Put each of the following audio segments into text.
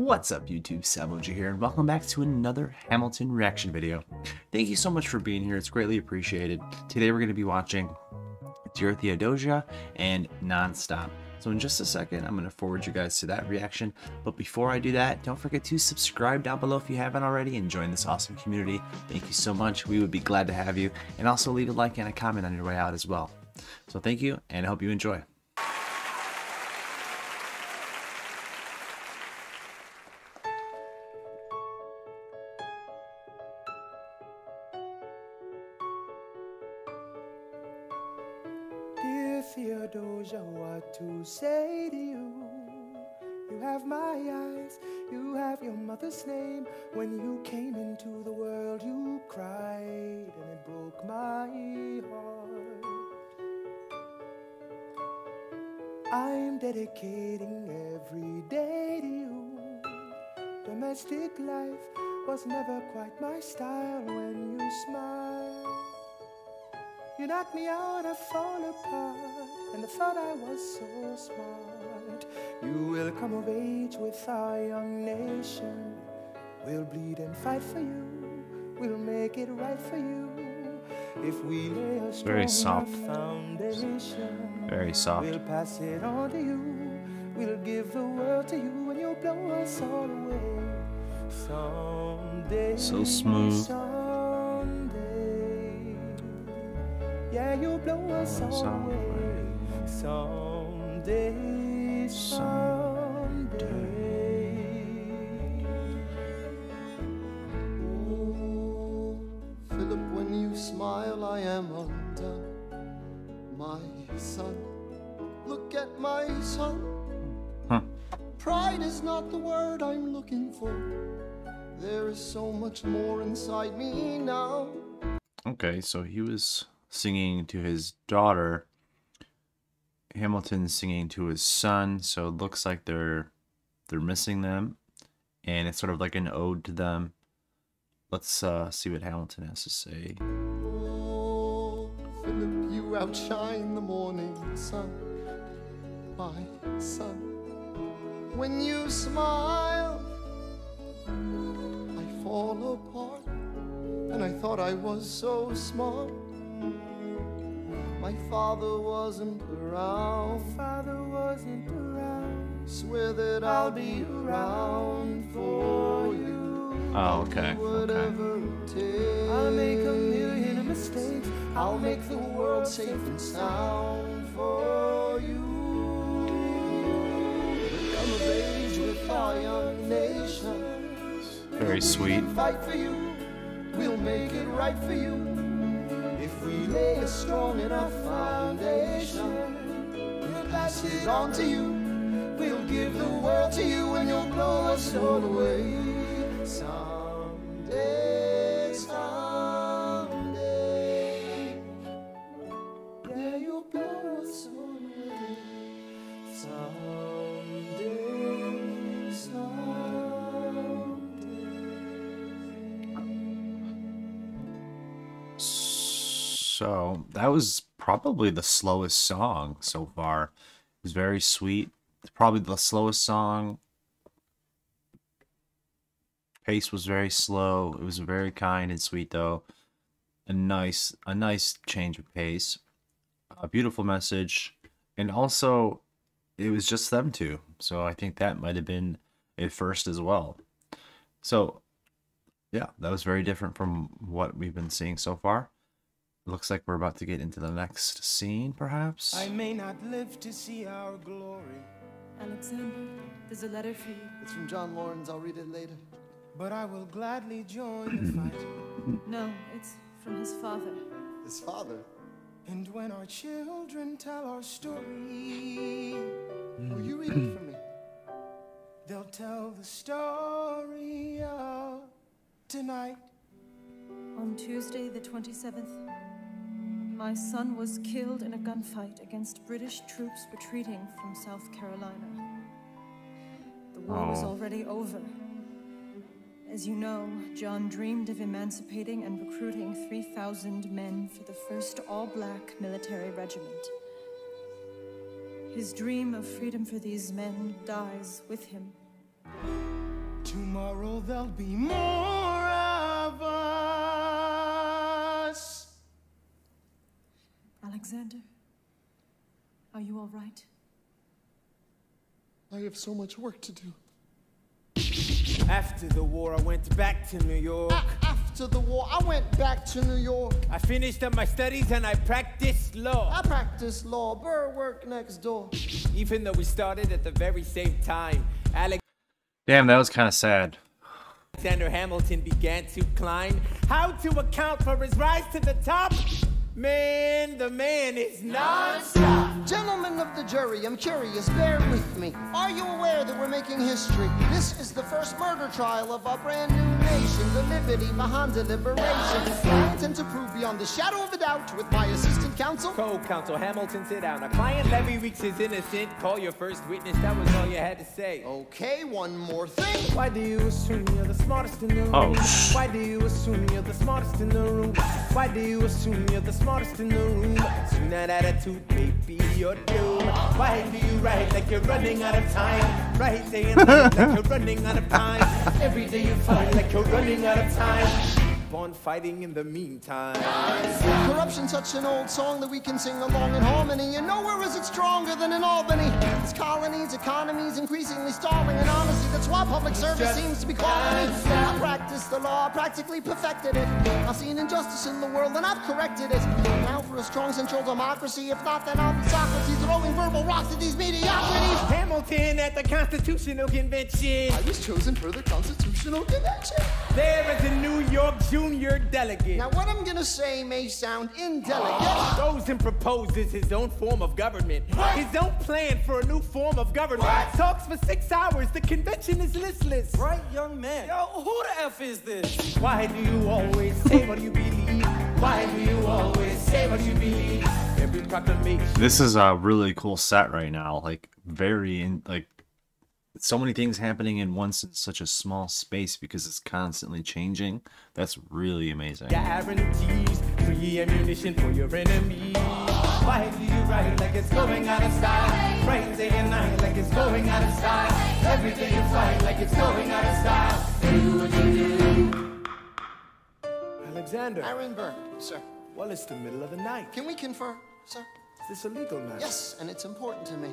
What's up YouTube, Savoji here, and welcome back to another Hamilton reaction video. Thank you so much for being here, it's greatly appreciated. Today we're going to be watching Dear Theodosia and Nonstop. So in just a second, I'm going to forward you guys to that reaction. But before I do that, don't forget to subscribe down below if you haven't already and join this awesome community. Thank you so much, we would be glad to have you. And also leave a like and a comment on your way out as well. So thank you, and I hope you enjoy. Dear Theodosia, what to say to you? You have my eyes, you have your mother's name. When you came into the world, you cried, and it broke my heart. I'm dedicating every day to you. Domestic life was never quite my style. When you smile, you knock me out, I fall apart, and I thought I was so smart. You will come of age with our young nation. We'll bleed and fight for you. We'll make it right for you. If we lay a strong enough foundation, very soft. We'll pass it on to you. We'll give the world to you, and you'll blow us all away. Someday, so smooth. Yeah, you'll blow us all away. Someday, someday. Oh, Philip, when you smile, I am undone. My son, look at my son. Pride is not the word I'm looking for. There is so much more inside me now. Okay, so he was singing to his daughter, Hamilton's singing to his son, so it looks like they're missing them, and it's sort of like an ode to them. Let's see what Hamilton has to say. Oh, Philip, you outshine the morning sun, my son. When you smile, I fall apart, and I thought I was so smart. My father wasn't around. Swear that I'll be around for you. Oh, okay. Whatever it takes. I'll make a million mistakes. I'll make the world safe and sound for you. We'll come of age with our young nation. Very sweet. We'll fight for you. We'll make it right for you. If we lay a strong enough foundation, we'll pass it on to you. We'll give the world to you, and you'll blow us all away. Someday, someday, yeah, you'll blow us all away. Someday, someday. So that was probably the slowest song so far. It was very sweet. It's probably the slowest song. Pace was very slow. It was very kind and sweet though. A nice change of pace. A beautiful message. And also it was just them two. So I think that might have been it first as well. So yeah, that was very different from what we've been seeing so far. Looks like we're about to get into the next scene, perhaps. I may not live to see our glory. Alexander, there's a letter for you. It's from John Lawrence. I'll read it later. But I will gladly join the fight. No, it's from his father. His father? And when our children tell our story, Will you read it for me? they'll tell the story of tonight. On Tuesday, the 27th, my son was killed in a gunfight against British troops retreating from South Carolina. The war was already over. As you know, John dreamed of emancipating and recruiting 3,000 men for the first all-black military regiment. His dream of freedom for these men dies with him. Tomorrow there'll be more of us. Alexander, are you all right? I have so much work to do. After the war, I went back to New York. After the war, I went back to New York. I finished up my studies and I practiced law. I practiced law. Burr worked next door. Even though we started at the very same time, Damn, that was kind of sad. Alexander Hamilton began to climb. How to account for his rise to the top? Man, the man is non-stop. Gentlemen of the jury, I'm curious, bear with me. Are you aware that we're making history? This is the first murder trial of our brand new nation, the liberty behind deliberation. I intend to prove beyond the shadow of a doubt with my assistant counsel. Co-counsel Hamilton, sit down. A client Levy Weeks is innocent. Call your first witness, that was all you had to say. Okay, one more thing. Why do you assume you're the smartest in the room? Oh, Why do you assume you're the smartest in the room? Why do you assume you're the smartest in the room? Assume that attitude may be your doom. Why do you write like you're running out of time? Write day and night like you're running out of time. Every day you fight like you're running out of time. Keep on fighting in the meantime. Corruption's such an old song that we can sing along in harmony. And nowhere is it stronger than in Albany. Its colonies, economies increasingly stalling. And honestly, that's why public service seems to be calling me. I practiced the law, I practically perfected it. I've seen injustice in the world and I've corrected it. Now for a strong central democracy. If not, then I'll be Socrates throwing verbal rocks at these mediocrities. Hamilton at the Constitutional Convention. I was chosen for the Constitutional Convention. There is a New York junior delegate. Now what I'm gonna say may sound indelicate. Goes and proposes his own form of government. His own plan for a new form of government. Talks for 6 hours. The convention is listless. Right, young man. Yo, who the F is this? Why do you always say what you believe? Why do you always say what you believe? Every proclamation. This is a really cool set right now. Like so many things happening in such a small space because it's constantly changing. That's really amazing. Guarantees free ammunition for your enemies. Why do you write like it's going out of style? Write day and night like it's going out of style. Every day you fight like it's going out of style. Do what you do. Alexander. Aaron Burr, sir. Well, it's the middle of the night. Can we confer, sir? Is this a legal matter? Yes, and it's important to me.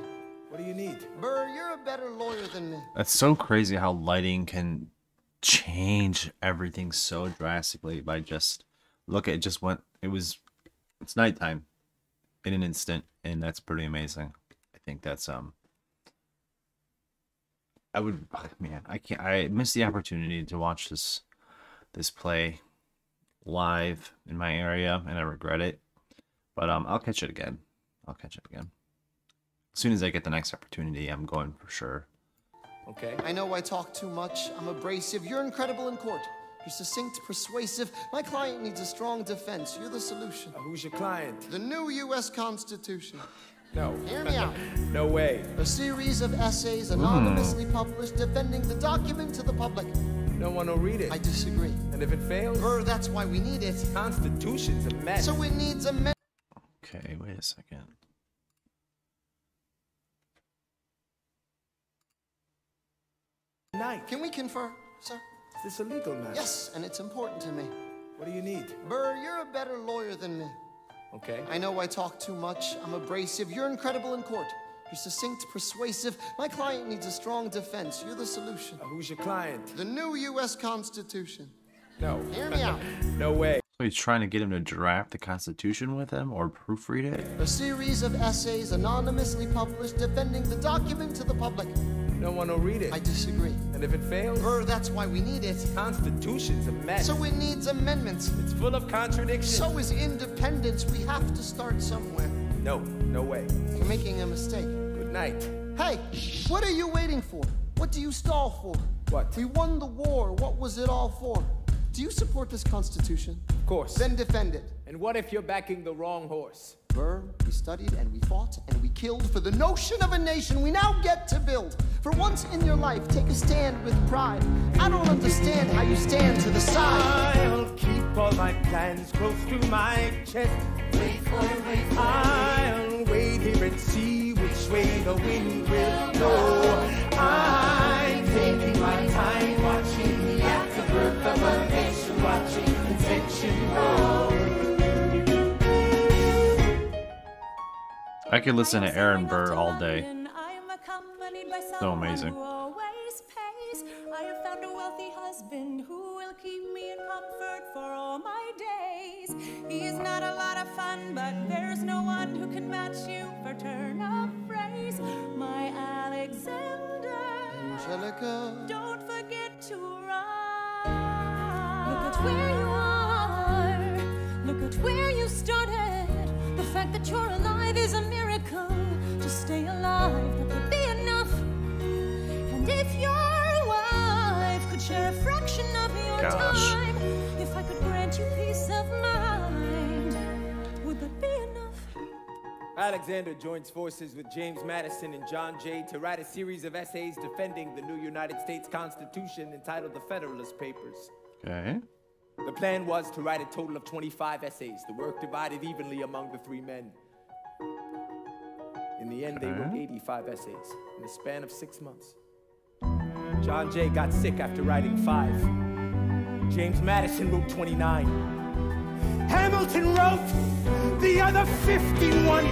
What do you need? Burr, you're a better lawyer than me. That's so crazy how lighting can change everything so drastically by just look at it's nighttime in an instant, and that's pretty amazing. I think that's I missed the opportunity to watch this play live in my area, and I regret it. But I'll catch it again. As soon as I get the next opportunity, I'm going for sure. Okay. I know I talk too much. I'm abrasive. You're incredible in court. You're succinct, persuasive. My client needs a strong defense. You're the solution. Who's your client? The new U.S. Constitution. No. Hear me out. No way. A series of essays anonymously published defending the document to the public. No one will read it. I disagree. And if it fails? Burr, that's why we need it. Constitution's a mess. So it needs a Okay, wait a second. Night. Can we confer, sir? Is this a legal matter? Yes, and it's important to me. What do you need? Burr, you're a better lawyer than me. Okay. I know I talk too much. I'm abrasive. You're incredible in court. You're succinct, persuasive. My client needs a strong defense. You're the solution. Who's your client? The new U.S. Constitution. No. Hear me out. No way. So he's trying to get him to draft the Constitution with him or proofread it? A series of essays anonymously published defending the document to the public. No one will read it. I disagree. And if it fails? Burr, that's why we need it. Constitution's a mess. So it needs amendments. It's full of contradictions. So is independence. We have to start somewhere. No way. You're making a mistake. Good night. Hey, what are you waiting for? What do you stall for? What? We won the war. What was it all for? Do you support this Constitution? Of course. Then defend it. And what if you're backing the wrong horse? Burr, we studied and we fought and we killed for the notion of a nation we now get to build. For once in your life, take a stand with pride. I don't understand how you stand to the side. I'll keep all my plans close to my chest. Wait for it. I'll wait here and see which way the wind will blow. I'm taking my time. I could listen to Aaron Burr all day. So amazing. I have found a wealthy husband who will keep me in comfort for all my days. He is not a lot of fun, but there's no one who can match you for turn of phrase. My Alexander, Angelica, don't forget to ride. Look at where you are. Look at where you started. The fact that you're alive is a miracle. To stay alive, that would be enough. And if your wife could share a fraction of your time, if I could grant you peace of mind, would that be enough? Alexander joins forces with James Madison and John Jay to write a series of essays defending the new United States Constitution entitled The Federalist Papers. Okay. The plan was to write a total of 25 essays, the work divided evenly among the three men. In the end, they wrote 85 essays in the span of 6 months. John Jay got sick after writing 5. James Madison wrote 29. Hamilton wrote the other 51.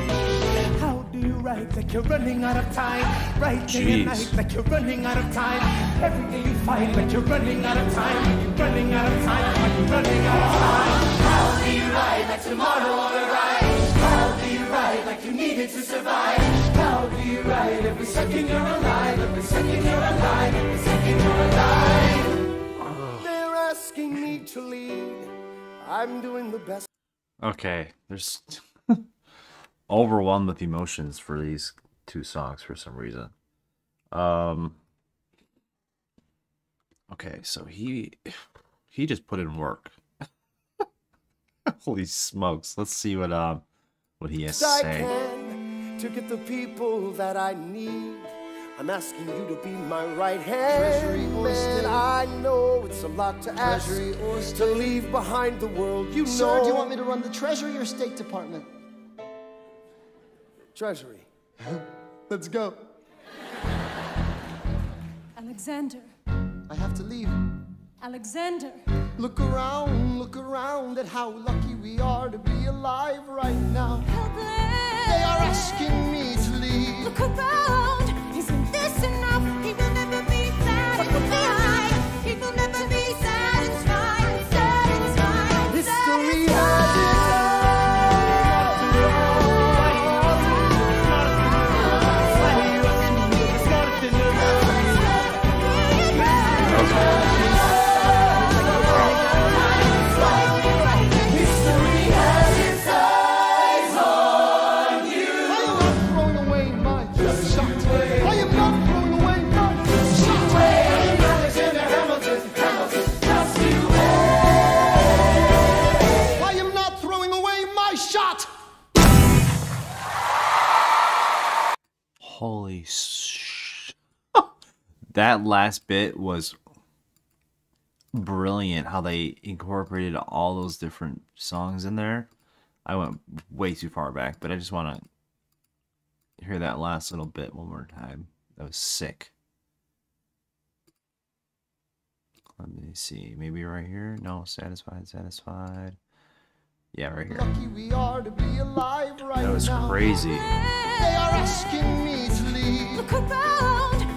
How do you write like you're running out of time? Write day and night like you're running out of time. Every day you fight like you're running out of time. You're running out of time, like you're running out of time. How do you write like tomorrow won't arrive? How do you write like you needed to survive? How do you write every second you're alive? Every second you're alive, every second you're alive. they're asking me to lead. I'm doing the best. Okay, there's overwhelmed with emotions for these two songs for some reason. Okay, so he just put in work. Holy smokes! Let's see what he has to I say. can to get the people that I need. I'm asking you to be my right hand, man. I know it's a lot to ask to leave behind the world. You know. Sir, do you want me to run the Treasury or State Department? Treasury. Let's go. Alexander, I have to leave. Alexander. Look around at how lucky we are to be alive right now. Helpless. They are asking me to leave. Look around. Isn't this enough? He will never be satisfied. He will never be satisfied. Satisfied. History has its Holy that last bit was brilliant, how they incorporated all those different songs in there. I went way too far back, but I just want to hear that last little bit one more time. That was sick. Let me see. Maybe right here? No, satisfied. Yeah, right here. lucky we are to be alive right That was now. crazy. They are asking me to leave. Look around.